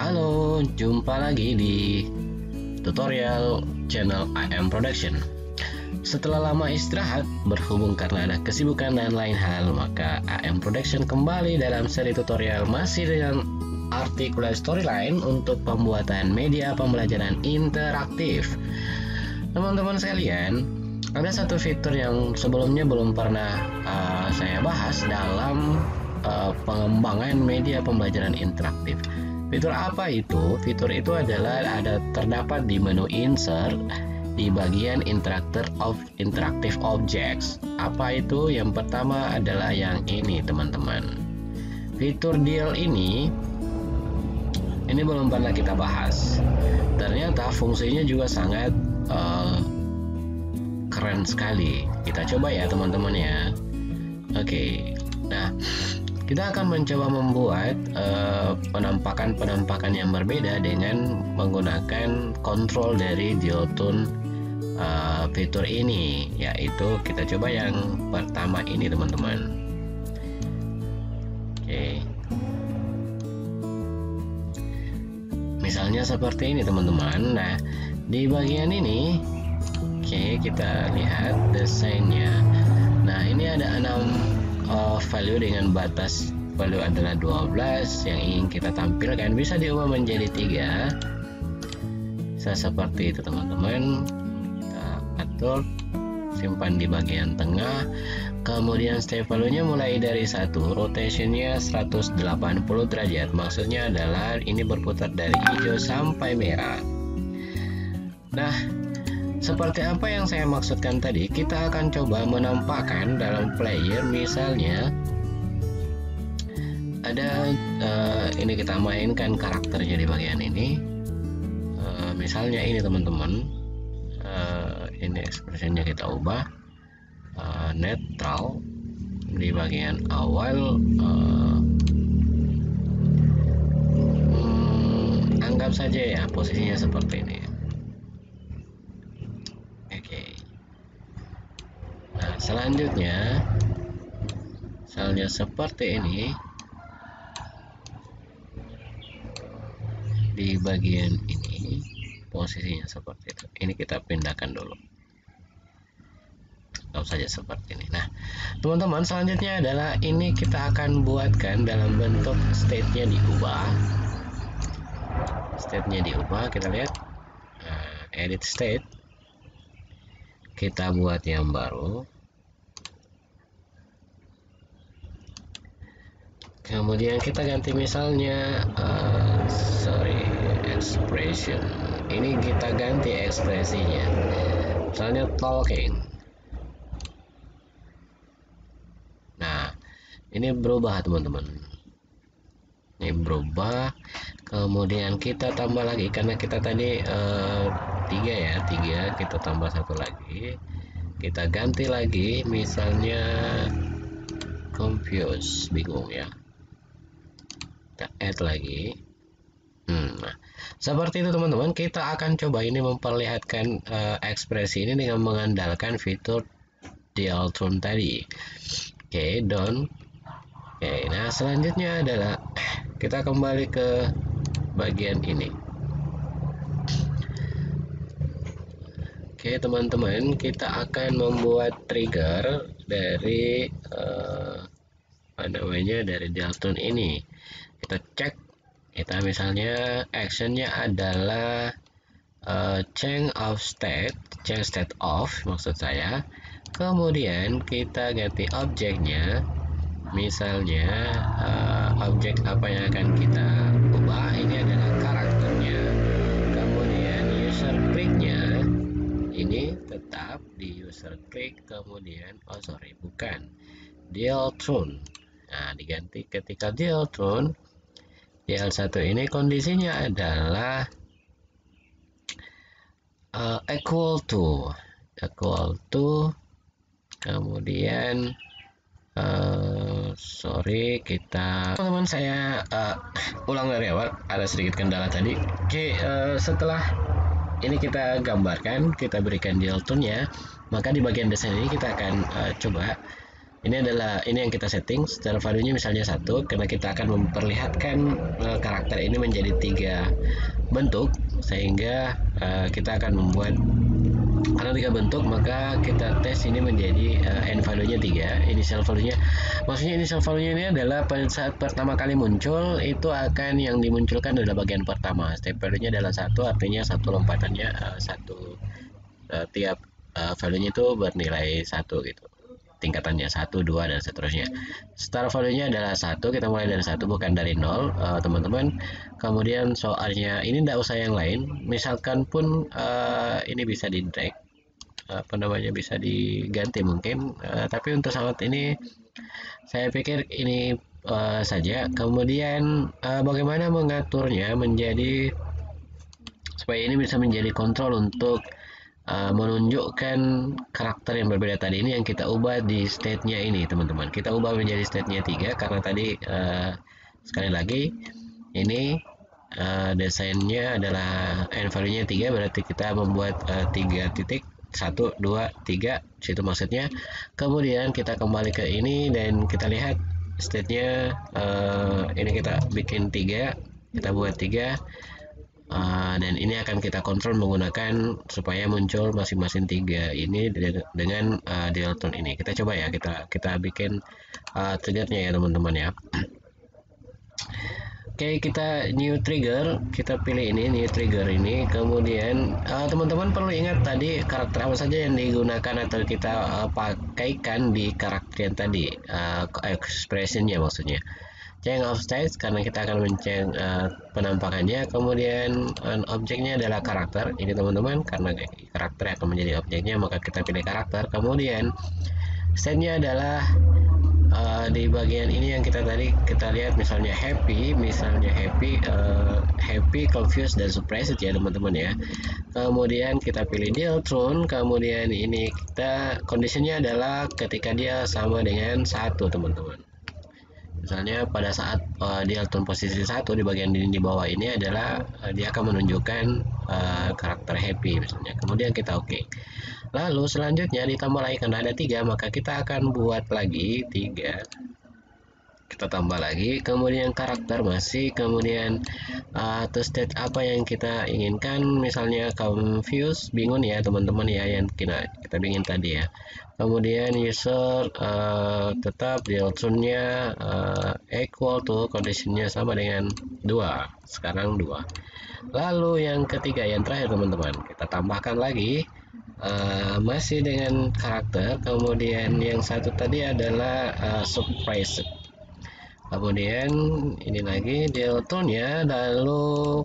Halo, jumpa lagi di tutorial channel IM Production. Setelah lama istirahat, berhubung karena ada kesibukan dan lain hal, maka IM Production kembali dalam seri tutorial masih dengan artikel storyline untuk pembuatan media pembelajaran interaktif. Teman-teman sekalian, ada satu fitur yang sebelumnya belum pernah saya bahas dalam pengembangan media pembelajaran interaktif. Fitur apa itu? Fitur itu adalah terdapat di menu Insert di bagian Interactive Objects. Apa itu? Yang pertama adalah yang ini, teman-teman. Fitur deal ini belum pernah kita bahas. Ternyata fungsinya juga sangat keren sekali. Kita coba ya, teman-teman ya. Oke. Nah, kita akan mencoba membuat penampakan yang berbeda dengan menggunakan kontrol dari Dialtune fitur ini, yaitu kita coba yang pertama ini, teman-teman. Oke. Misalnya seperti ini, teman-teman. Nah, di bagian ini, oke, kita lihat desainnya. Nah, ini ada 6 value dengan batas value adalah 12 yang ingin kita tampilkan, bisa diubah menjadi 3. Bisa seperti itu, teman-teman. Kita atur, simpan di bagian tengah. Kemudian step value-nya mulai dari 1, rotationnya 180 derajat. Maksudnya adalah ini berputar dari hijau sampai merah. Nah, seperti apa yang saya maksudkan tadi, kita akan coba menampakkan dalam player. Misalnya ada ini kita mainkan karakternya di bagian ini. Misalnya ini, teman-teman. Ini ekspresinya kita ubah netral di bagian awal. Anggap saja ya posisinya seperti ini. Nah, selanjutnya misalnya seperti ini, di bagian ini posisinya seperti itu. Ini kita pindahkan dulu, anggap saja seperti ini. Nah, teman-teman, selanjutnya adalah ini kita akan buatkan dalam bentuk state-nya diubah. State-nya diubah, kita lihat edit state. Kita buat yang baru. Kemudian kita ganti misalnya expression. Ini kita ganti ekspresinya. Misalnya talking. Nah, ini berubah, teman-teman. Ini berubah. Kemudian kita tambah lagi karena kita tadi 3 kita tambah 1 lagi. Kita ganti lagi, misalnya confused, bingung ya. Kita add lagi. Nah, seperti itu, teman-teman. Kita akan coba ini memperlihatkan ekspresi ini dengan mengandalkan fitur Dialtune tadi. Oke, done. Oke, nah selanjutnya adalah kita kembali ke bagian ini. Oke, teman-teman, kita akan membuat trigger dari dari Dialtune ini. Kita cek, kita misalnya actionnya adalah change state off maksud saya. Kemudian kita ganti objeknya, misalnya objek apa yang akan kita ubah, ini adalah karakternya. Kemudian user click-nya ini tetap di user click, kemudian bukan Dialtune. Nah, diganti ketika Dialtune DL1 ini kondisinya adalah equal to kemudian kita, teman-teman, saya ulang dari awal, ada sedikit kendala tadi. Oke, setelah ini kita gambarkan, kita berikan Dialtune-nya, maka di bagian desain ini kita akan coba ini yang kita setting. Style value-nya misalnya 1, karena kita akan memperlihatkan karakter ini menjadi 3 bentuk, sehingga kita akan membuat karena 3 bentuk, maka kita tes ini menjadi end value-nya 3. Initial value-nya, maksudnya initial value-nya ini adalah pada saat pertama kali muncul itu akan yang dimunculkan adalah bagian pertama. Step value-nya adalah 1, artinya satu lompatannya tiap value-nya itu bernilai 1 gitu, tingkatannya 1, 2 dan seterusnya. Start value-nya adalah 1, kita mulai dari 1 bukan dari 0, teman-teman. Kemudian soalnya ini tidak usah yang lain, misalkan pun ini bisa di drag, bisa diganti mungkin, tapi untuk saat ini saya pikir ini saja. Kemudian bagaimana mengaturnya menjadi supaya ini bisa menjadi kontrol untuk menunjukkan karakter yang berbeda tadi, ini yang kita ubah di state-nya ini, teman-teman. Kita ubah menjadi state-nya 3 karena tadi sekali lagi ini desainnya adalah end value-nya 3, berarti kita membuat 3 titik, 1, 2, 3, situ maksudnya. Kemudian kita kembali ke ini dan kita lihat state-nya, ini kita bikin 3, kita buat 3. Dan ini akan kita kontrol menggunakan supaya muncul masing-masing 3 ini dengan dual tone ini. Kita coba ya, kita bikin triggernya ya teman-teman ya. Oke, kita new trigger, kita pilih ini new trigger ini. Kemudian teman-teman perlu ingat tadi karakter apa saja yang digunakan atau kita pakaikan di karakter yang tadi, expressionnya maksudnya. Change of state karena kita akan menceng penampakannya. Kemudian objeknya adalah karakter ini teman-teman, karena karakter akan menjadi objeknya maka kita pilih karakter. Kemudian state-nya adalah di bagian ini yang kita lihat misalnya happy, confused dan surprised ya teman-teman ya. Kemudian kita pilih dual tone, kemudian ini kita conditionnya adalah ketika dia sama dengan 1 teman-teman. Misalnya pada saat dual tone posisi 1 di bagian di bawah ini adalah dia akan menunjukkan karakter happy misalnya. Kemudian kita oke. Lalu selanjutnya ditambah lagi karena ada 3, maka kita akan buat lagi 3. Kita tambah lagi, kemudian karakter masih, kemudian to state apa yang kita inginkan, misalnya confused, bingung ya teman-teman ya, yang kita bingung tadi ya. Kemudian user tetap dual tone-nya equal to, conditionnya sama dengan 2, sekarang 2. Lalu yang ketiga, yang terakhir teman-teman, kita tambahkan lagi masih dengan karakter, kemudian yang satu tadi adalah surprise. Kemudian ini lagi dual tone-nya, lalu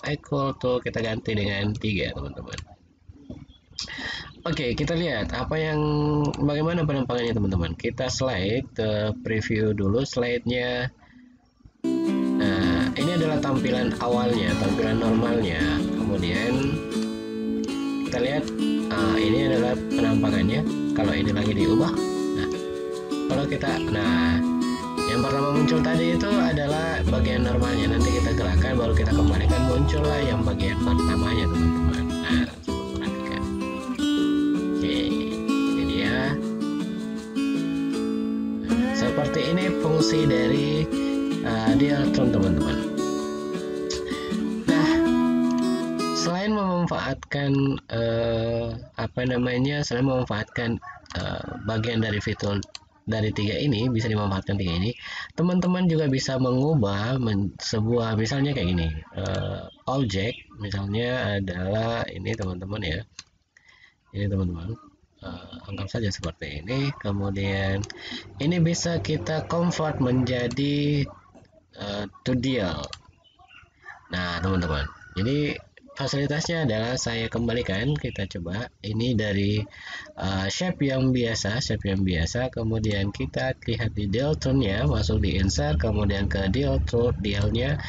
equal to kita ganti dengan 3 teman-teman. Oke, kita lihat bagaimana penampakannya teman-teman. Kita slide preview dulu slide-nya. Nah, ini adalah tampilan awalnya, tampilan normalnya. Kemudian kita lihat ini adalah penampakannya. Kalau ini lagi diubah, nah kalau kita, yang pertama muncul tadi itu adalah bagian normalnya. Nanti kita gerakkan, baru kita kembalikan, muncullah yang bagian pertamanya teman-teman. Nah, perhatikan. Oke, ini dia. Seperti ini fungsi dari dual tone teman-teman. Nah, selain memanfaatkan selain memanfaatkan bagian dari fitur dari 3 ini, bisa dimanfaatkan 3 ini, teman-teman juga bisa mengubah sebuah, misalnya kayak gini, objek misalnya adalah ini teman-teman ya, ini teman-teman, anggap saja seperti ini. Kemudian ini bisa kita convert menjadi to dual. Nah teman-teman, jadi fasilitasnya adalah saya kembalikan, kita coba ini dari shape yang biasa, kemudian kita lihat di dual tone-nya, masuk di insert, kemudian ke dual-nya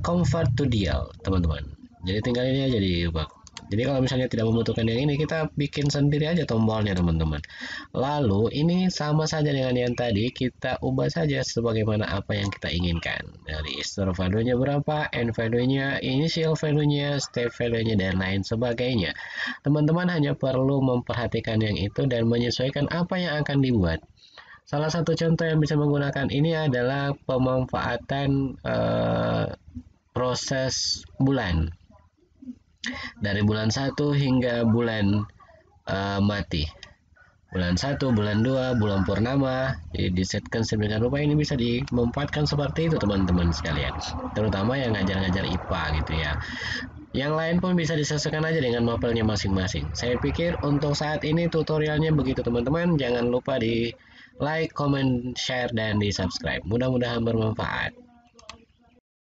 convert to dual teman-teman. Jadi tinggal ini aja diubah. Jadi kalau misalnya tidak membutuhkan yang ini, kita bikin sendiri aja tombolnya teman-teman. Lalu ini sama saja dengan yang tadi, kita ubah saja sebagaimana apa yang kita inginkan. Dari start value-nya berapa, end value-nya, initial value-nya, step value-nya, dan lain sebagainya. Teman-teman hanya perlu memperhatikan yang itu dan menyesuaikan apa yang akan dibuat. Salah satu contoh yang bisa menggunakan ini adalah pemanfaatan proses bulan dari bulan 1 hingga bulan mati. Bulan 1, bulan 2, bulan purnama, jadi disetkan sedemikian rupa. Ini bisa dimanfaatkan seperti itu teman-teman sekalian, terutama yang ngajar-ngajar IPA gitu ya. Yang lain pun bisa disesuaikan aja dengan mapelnya masing-masing. Saya pikir untuk saat ini tutorialnya begitu teman-teman. Jangan lupa di like, comment, share, dan di subscribe. Mudah-mudahan bermanfaat.